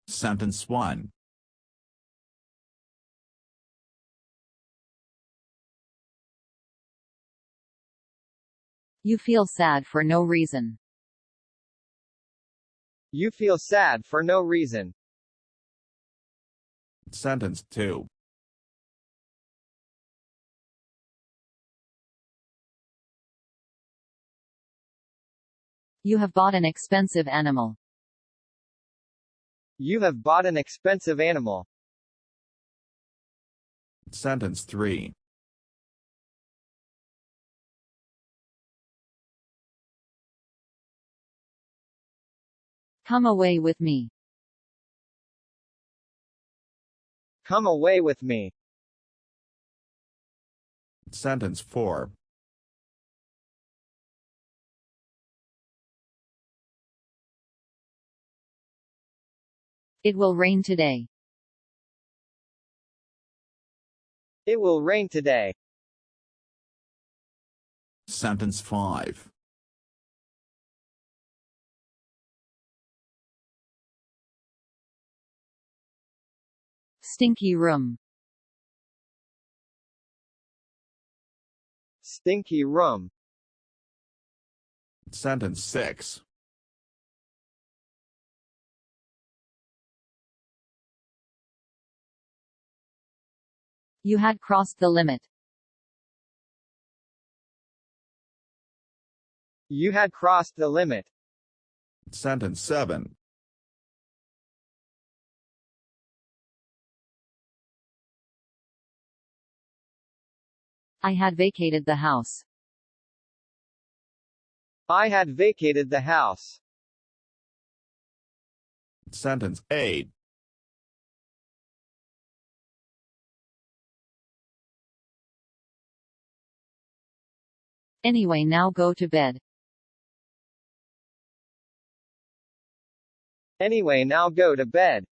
Sentence 1. You feel sad for no reason. You feel sad for no reason. Sentence 2. You have bought an expensive animal. You have bought an expensive animal. Sentence 3. Come away with me. Come away with me. Sentence 4. It will rain today. It will rain today. Sentence 5. Stinky room. Stinky room. Sentence 6. You had crossed the limit. You had crossed the limit. Sentence 7. I had vacated the house. I had vacated the house. Sentence 8. Anyway, now go to bed. Anyway, now go to bed.